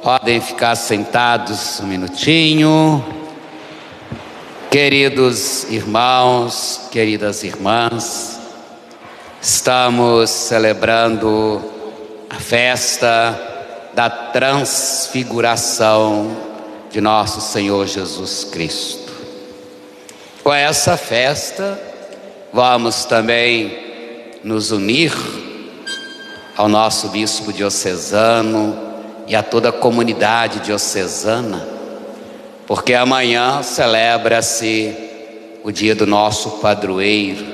Podem ficar sentados um minutinho. Queridos irmãos, queridas irmãs, estamos celebrando a festa da transfiguração de nosso Senhor Jesus Cristo. Com essa festa, vamos também nos unir ao nosso bispo diocesano e a toda a comunidade diocesana, porque amanhã celebra-se o dia do nosso padroeiro,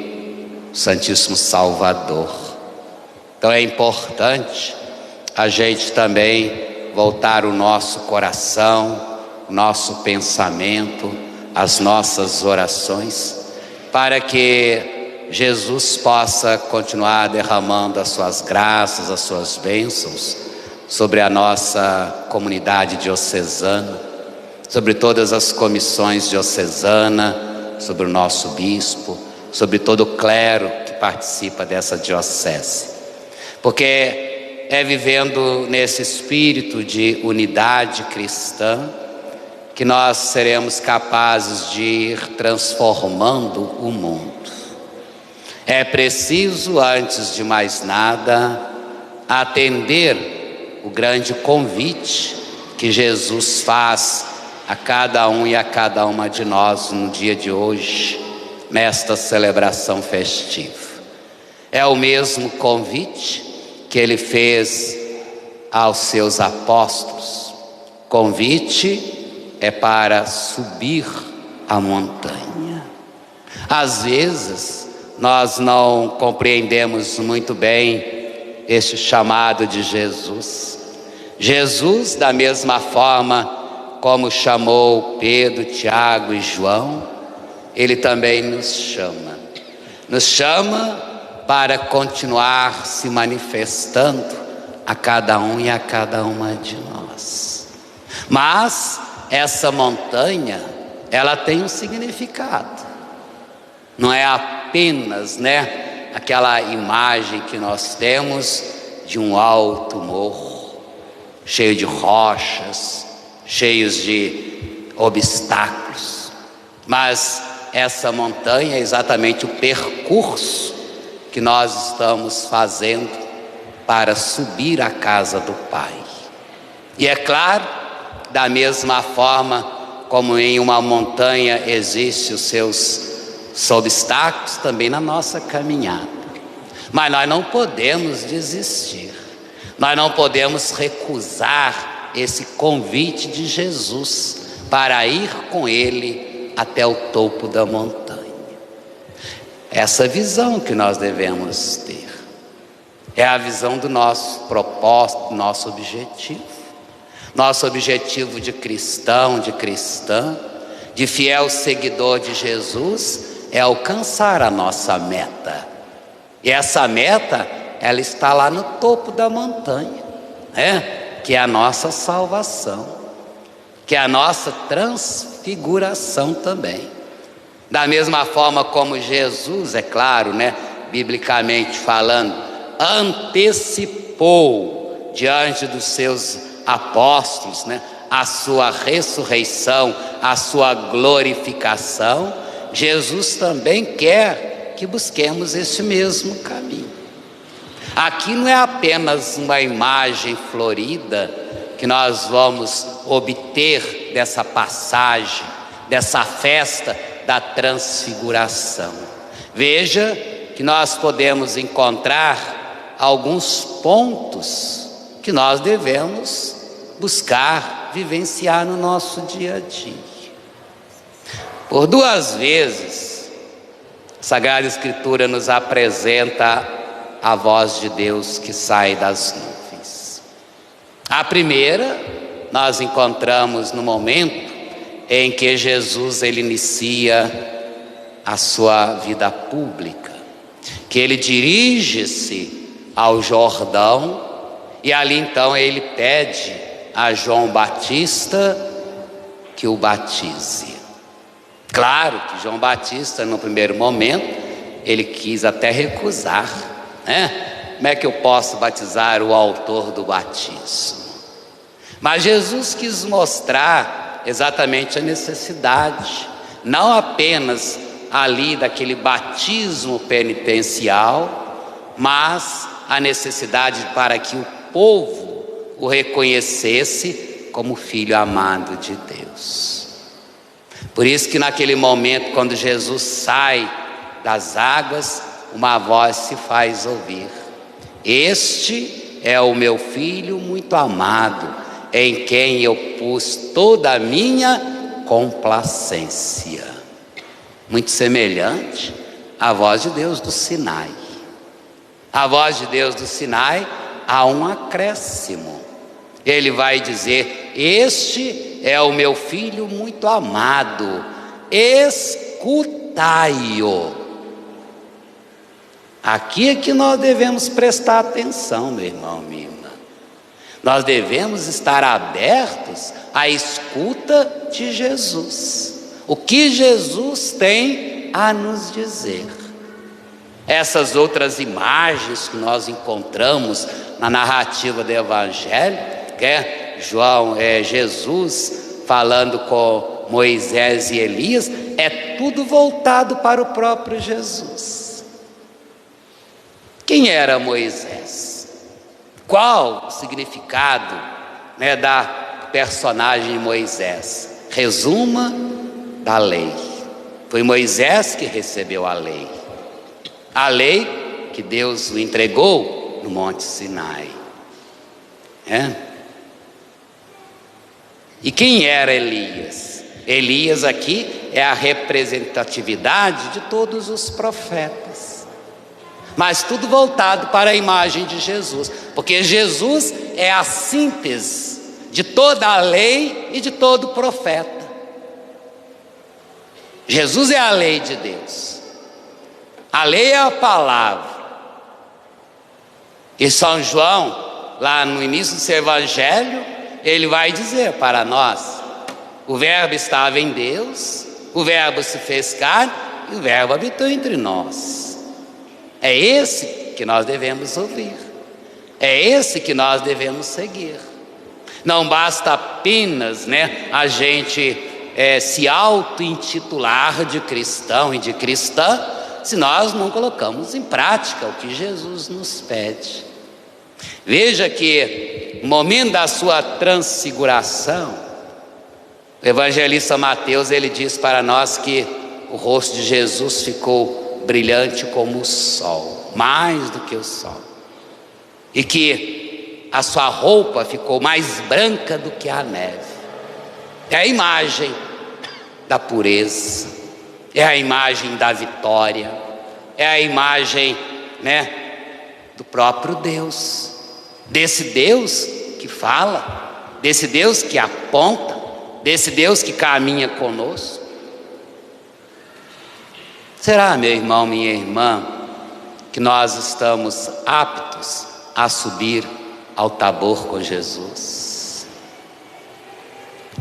o Santíssimo Salvador. Então é importante a gente também voltar o nosso coração, o nosso pensamento, as nossas orações, para que Jesus possa continuar derramando as suas graças, as suas bênçãos sobre a nossa comunidade diocesana, sobre todas as comissões diocesanas, sobre o nosso bispo, sobre todo o clero que participa dessa diocese. Porque é vivendo nesse espírito de unidade cristã que nós seremos capazes de ir transformando o mundo. É preciso, antes de mais nada, atender o grande convite que Jesus faz a cada um e a cada uma de nós no dia de hoje, nesta celebração festiva. É o mesmo convite que ele fez aos seus apóstolos. Convite é para subir a montanha. Às vezes, nós não compreendemos muito bem este chamado de Jesus. Jesus, da mesma forma como chamou Pedro, Tiago e João, ele também nos chama para continuar se manifestando a cada um e a cada uma de nós. Mas essa montanha, ela tem um significado. Não é apenas, aquela imagem que nós temos de um alto morro, cheio de rochas, cheios de obstáculos. Mas essa montanha é exatamente o percurso que nós estamos fazendo para subir à casa do Pai. E é claro, da mesma forma como em uma montanha existem os seus obstáculos, também na nossa caminhada. Mas nós não podemos desistir. Nós não podemos recusar esse convite de Jesus para ir com Ele até o topo da montanha. Essa visão que nós devemos ter é a visão do nosso propósito, do nosso objetivo. Nosso objetivo de cristão, de cristã, de fiel seguidor de Jesus é alcançar a nossa meta. E essa meta, ela está lá no topo da montanha, que é a nossa salvação, que é a nossa transfiguração também. Da mesma forma como Jesus, é claro, biblicamente falando, antecipou diante dos seus apóstolos, a sua ressurreição, a sua glorificação, Jesus também quer que busquemos esse mesmo caminho. Aqui não é apenas uma imagem florida que nós vamos obter dessa passagem, dessa festa da transfiguração. Veja que nós podemos encontrar alguns pontos que nós devemos buscar, vivenciar no nosso dia a dia. Por duas vezes, a Sagrada Escritura nos apresenta a voz de Deus que sai das nuvens. A primeira, nós encontramos no momento em que Jesus ele inicia a sua vida pública, que ele dirige-se ao Jordão e ali então ele pede a João Batista que o batize. Claro que João Batista, no primeiro momento, ele quis até recusar, Como é que eu posso batizar o autor do batismo? Mas Jesus quis mostrar exatamente a necessidade, não apenas ali daquele batismo penitencial, mas a necessidade para que o povo o reconhecesse como filho amado de Deus. Por isso que naquele momento, quando Jesus sai das águas, uma voz se faz ouvir: este é o meu filho muito amado, em quem eu pus toda a minha complacência. Muito semelhante à voz de Deus do Sinai. A voz de Deus do Sinai há um acréscimo. Ele vai dizer: este é o meu filho muito amado, escutai-o. Aqui é que nós devemos prestar atenção, meu irmão, minha irmã. Nós devemos estar abertos à escuta de Jesus. O que Jesus tem a nos dizer. Essas outras imagens que nós encontramos na narrativa do Evangelho, que é Jesus falando com Moisés e Elias, é tudo voltado para o próprio Jesus. Quem era Moisés? Qual o significado, da personagem Moisés? Resuma da lei. Foi Moisés que recebeu a lei. A lei que Deus o entregou no Monte Sinai. E quem era Elias? Elias aqui é a representatividade de todos os profetas. Mas tudo voltado para a imagem de Jesus. Porque Jesus é a síntese de toda a lei e de todo profeta. Jesus é a lei de Deus. A lei é a palavra. E São João, lá no início do seu Evangelho, ele vai dizer para nós: o Verbo estava em Deus, o Verbo se fez carne e o Verbo habitou entre nós. É esse que nós devemos ouvir. É esse que nós devemos seguir. Não basta apenas, a gente se auto-intitular de cristão e de cristã, se nós não colocamos em prática o que Jesus nos pede. Veja que no momento da sua transfiguração, o evangelista Mateus, ele diz para nós que o rosto de Jesus ficou brilhante como o sol, mais do que o sol, e que a sua roupa ficou mais branca do que a neve. É a imagem da pureza, é a imagem da vitória, é a imagem, do próprio Deus, desse Deus que fala, desse Deus que aponta, desse Deus que caminha conosco. Será, meu irmão, minha irmã, que nós estamos aptos a subir ao Tabor com Jesus?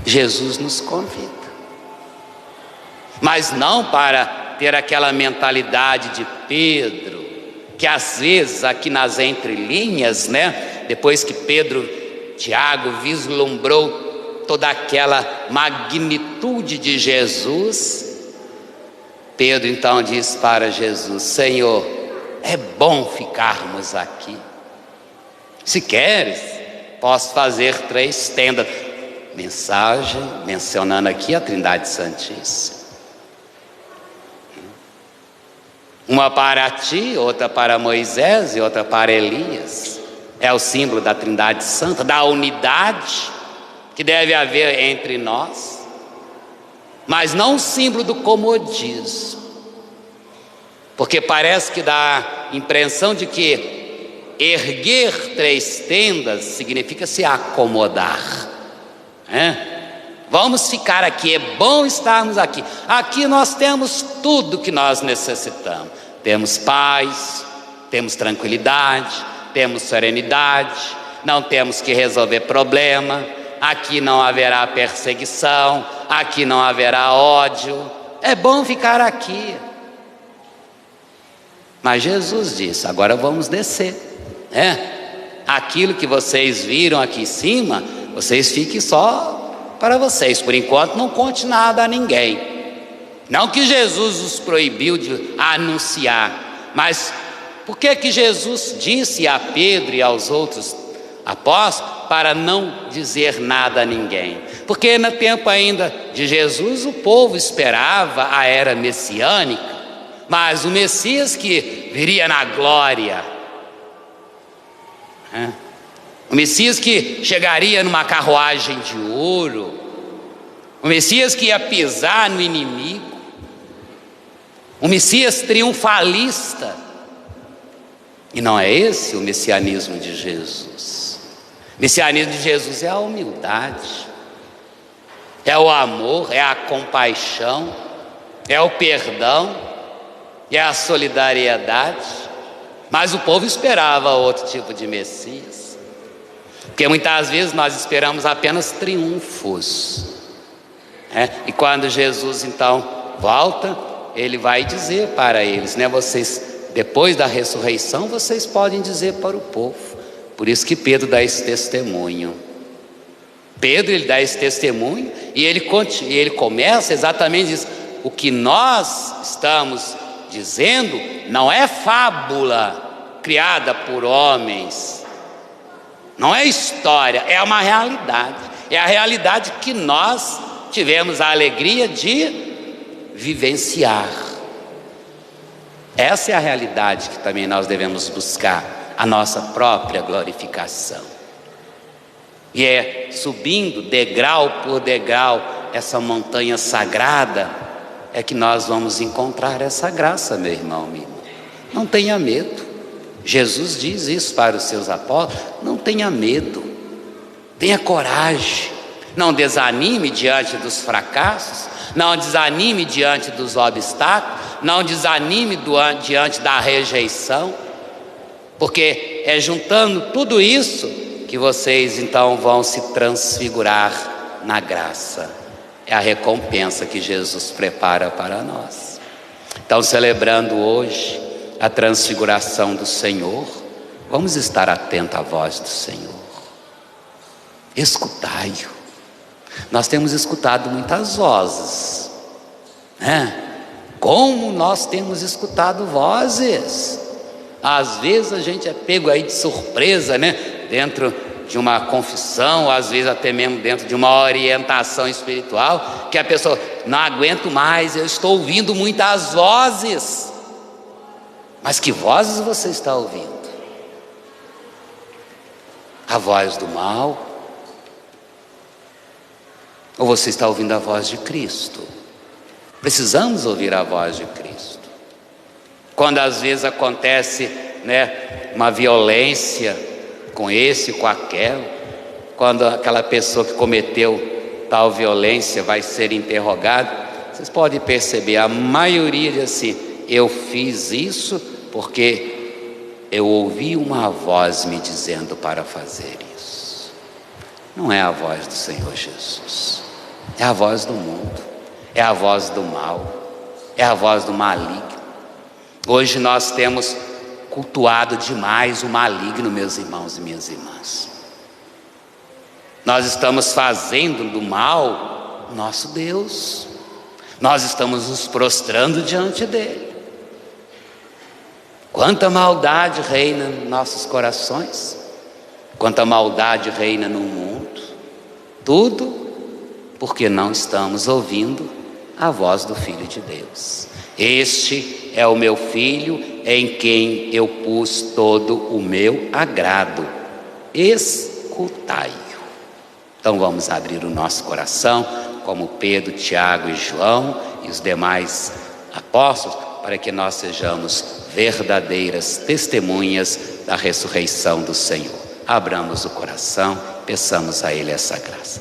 Jesus nos convida, mas não para ter aquela mentalidade de Pedro, que às vezes aqui nas entrelinhas, depois que Tiago vislumbrou toda aquela magnitude de Jesus, Pedro então diz para Jesus: Senhor, é bom ficarmos aqui. Se queres, posso fazer 3 tendas. Mensagem mencionando aqui a Trindade Santíssima. Uma para ti, outra para Moisés e outra para Elias. É o símbolo da Trindade Santa, da unidade que deve haver entre nós. Mas não o símbolo do comodismo, porque parece que dá a impressão de que erguer 3 tendas significa se acomodar. Vamos ficar aqui, é bom estarmos aqui. Aqui nós temos tudo que nós necessitamos. Temos paz, temos tranquilidade, temos serenidade, não temos que resolver problema. Aqui não haverá perseguição, aqui não haverá ódio. É bom ficar aqui. Mas Jesus disse: agora vamos descer. Aquilo que vocês viram aqui em cima vocês fiquem só para vocês. Por enquanto não conte nada a ninguém. Não que Jesus os proibiu de anunciar, mas por que Jesus disse a Pedro e aos outros apóstolos para não dizer nada a ninguém? Porque no tempo ainda de Jesus o povo esperava a era messiânica, mas o Messias que viria na glória, o Messias que chegaria numa carruagem de ouro, o Messias que ia pisar no inimigo, o Messias triunfalista. E não é esse o messianismo de Jesus. O messianismo de Jesus é a humildade, é o amor, é a compaixão, é o perdão, é a solidariedade. Mas o povo esperava outro tipo de Messias, porque muitas vezes nós esperamos apenas triunfos, e quando Jesus então volta, ele vai dizer para eles, vocês, depois da ressurreição, vocês podem dizer para o povo. Por isso que Pedro dá esse testemunho. Pedro, ele dá esse testemunho e ele começa exatamente isso. O que nós estamos dizendo não é fábula criada por homens, não é história, é uma realidade. É a realidade que nós tivemos a alegria de vivenciar. Essa é a realidade que também nós devemos buscar, a nossa própria glorificação. E é subindo degrau por degrau essa montanha sagrada é que nós vamos encontrar essa graça, meu irmão, minha irmã. Não tenha medo. Jesus diz isso para os seus apóstolos: não tenha medo, tenha coragem, não desanime diante dos fracassos, não desanime diante dos obstáculos, não desanime diante da rejeição, porque é juntando tudo isso que vocês então vão se transfigurar na graça. É a recompensa que Jesus prepara para nós. Então, celebrando hoje a transfiguração do Senhor, vamos estar atentos à voz do Senhor. Escutai-o. Nós temos escutado muitas vozes, Como nós temos escutado vozes. Às vezes a gente é pego aí de surpresa, dentro de uma confissão, às vezes até mesmo dentro de uma orientação espiritual, que a pessoa: não aguento mais, eu estou ouvindo muitas vozes. Mas que vozes você está ouvindo? A voz do mal? Ou você está ouvindo a voz de Cristo? Precisamos ouvir a voz de Cristo. Quando às vezes acontece uma violência com esse, com aquela, quando aquela pessoa que cometeu tal violência vai ser interrogada, vocês podem perceber, a maioria diz assim: eu fiz isso porque eu ouvi uma voz me dizendo para fazer isso. Não é a voz do Senhor Jesus, é a voz do mundo, é a voz do mal, é a voz do maligno. Hoje nós temos cultuado demais o maligno, meus irmãos e minhas irmãs. Nós estamos fazendo do mal nosso Deus. Nós estamos nos prostrando diante dele. Quanta maldade reina em nossos corações, quanta maldade reina no mundo. Tudo porque não estamos ouvindo a voz do Filho de Deus. Este é o meu Filho, em quem eu pus todo o meu agrado. Escutai-o. Então vamos abrir o nosso coração, como Pedro, Tiago e João e os demais apóstolos, para que nós sejamos verdadeiras testemunhas da ressurreição do Senhor. Abramos o coração, peçamos a Ele essa graça.